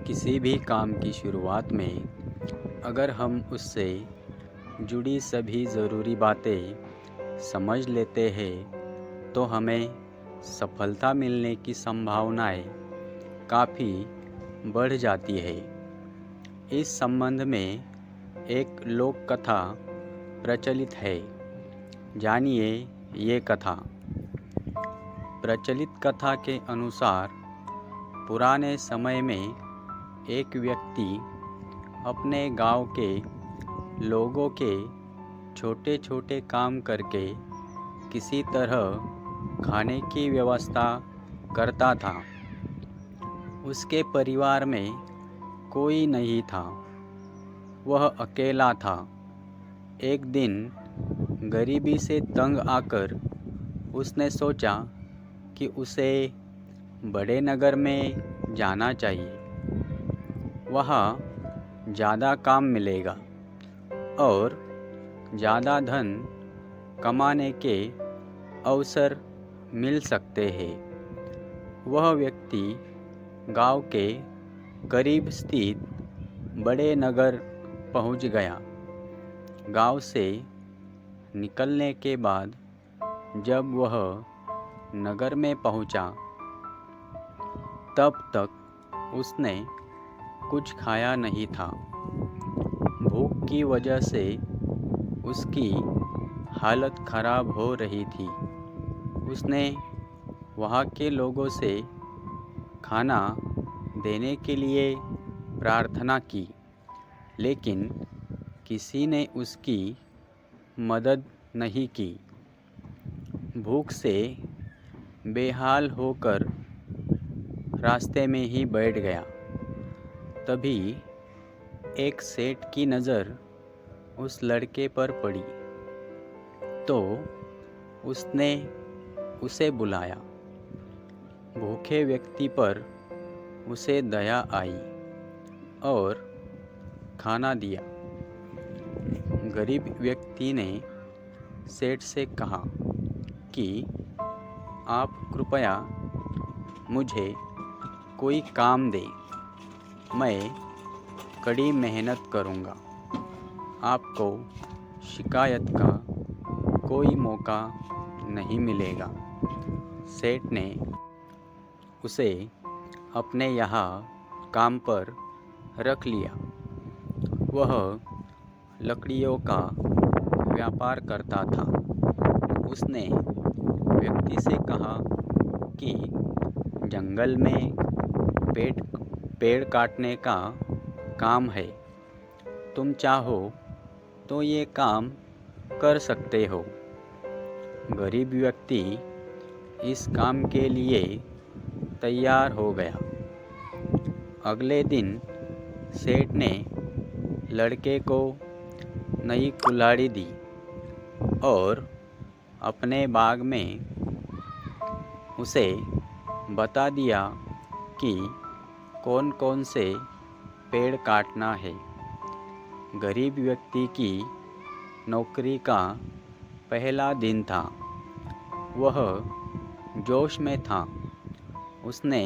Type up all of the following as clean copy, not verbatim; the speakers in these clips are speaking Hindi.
किसी भी काम की शुरुआत में अगर हम उससे जुड़ी सभी ज़रूरी बातें समझ लेते हैं तो हमें सफलता मिलने की संभावनाएं काफ़ी बढ़ जाती है। इस संबंध में एक लोक कथा प्रचलित है। जानिए ये कथा। प्रचलित कथा के अनुसार पुराने समय में एक व्यक्ति अपने गांव के लोगों के छोटे छोटे काम करके किसी तरह खाने की व्यवस्था करता था। उसके परिवार में कोई नहीं था, वह अकेला था। एक दिन गरीबी से तंग आकर उसने सोचा कि उसे बड़े नगर में जाना चाहिए। वहाँ ज़्यादा काम मिलेगा और ज़्यादा धन कमाने के अवसर मिल सकते हैं। वह व्यक्ति गांव के करीब स्थित बड़े नगर पहुंच गया। गांव से निकलने के बाद जब वह नगर में पहुंचा तब तक उसने कुछ खाया नहीं था। भूख की वजह से उसकी हालत खराब हो रही थी। उसने वहाँ के लोगों से खाना देने के लिए प्रार्थना की, लेकिन किसी ने उसकी मदद नहीं की। भूख से बेहाल होकर रास्ते में ही बैठ गया। तभी एक सेठ की नज़र उस लड़के पर पड़ी तो उसने उसे बुलाया। भूखे व्यक्ति पर उसे दया आई और खाना दिया। गरीब व्यक्ति ने सेठ से कहा कि आप कृपया मुझे कोई काम दें, मैं कड़ी मेहनत करूँगा। आपको शिकायत का कोई मौका नहीं मिलेगा। सेठ ने उसे अपने यहाँ काम पर रख लिया। वह लकड़ियों का व्यापार करता था। उसने व्यक्ति से कहा कि जंगल में पेड़ काटने का काम है, तुम चाहो तो ये काम कर सकते हो। गरीब व्यक्ति इस काम के लिए तैयार हो गया। अगले दिन सेठ ने लड़के को नई कुल्हाड़ी दी और अपने बाग में उसे बता दिया कि कौन कौन से पेड़ काटना है। गरीब व्यक्ति की नौकरी का पहला दिन था। वह जोश में था। उसने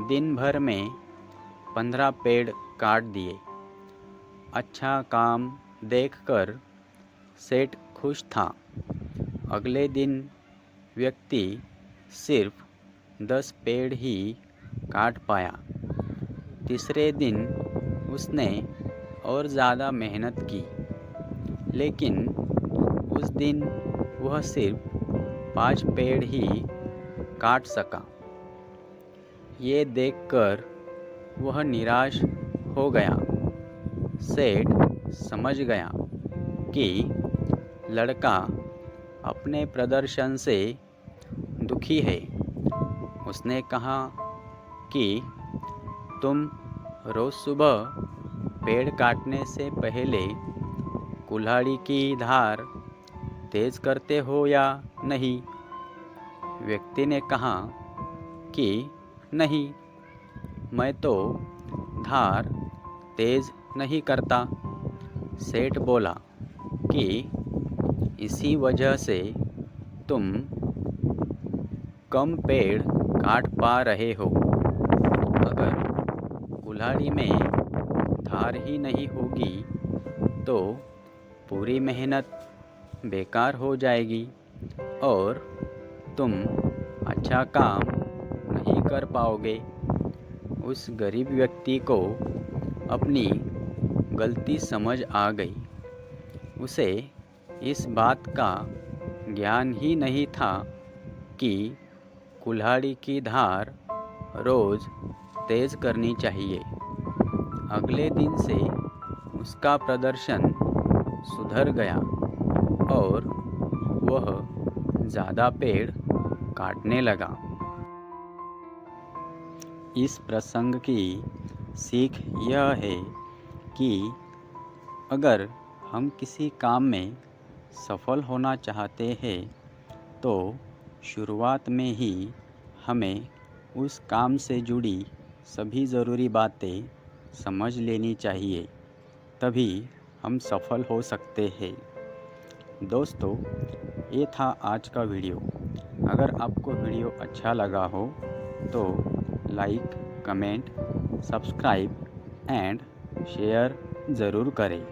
दिन भर में 15 पेड़ काट दिए। अच्छा काम देखकर सेठ खुश था। अगले दिन व्यक्ति सिर्फ 10 पेड़ ही काट पाया। तीसरे दिन उसने और ज़्यादा मेहनत की, लेकिन उस दिन वह सिर्फ 5 पेड़ ही काट सका। ये देखकर वह निराश हो गया। सेठ समझ गया कि लड़का अपने प्रदर्शन से दुखी है। उसने कहा कि तुम रोज़ सुबह पेड़ काटने से पहले कुल्हाड़ी की धार तेज करते हो या नहीं? व्यक्ति ने कहा कि नहीं, मैं तो धार तेज नहीं करता। सेठ बोला कि इसी वजह से तुम कम पेड़ काट पा रहे हो। अगर कुल्हाड़ी में धार ही नहीं होगी तो पूरी मेहनत बेकार हो जाएगी और तुम अच्छा काम नहीं कर पाओगे। उस गरीब व्यक्ति को अपनी गलती समझ आ गई। उसे इस बात का ज्ञान ही नहीं था कि कुल्हाड़ी की धार रोज़ तेज़ करनी चाहिए। अगले दिन से उसका प्रदर्शन सुधर गया और वह ज़्यादा पेड़ काटने लगा। इस प्रसंग की सीख यह है कि अगर हम किसी काम में सफल होना चाहते हैं तो शुरुआत में ही हमें उस काम से जुड़ी सभी ज़रूरी बातें समझ लेनी चाहिए, तभी हम सफल हो सकते हैं। दोस्तों, ये था आज का वीडियो। अगर आपको वीडियो अच्छा लगा हो तो like, comment, subscribe and share ज़रूर करें।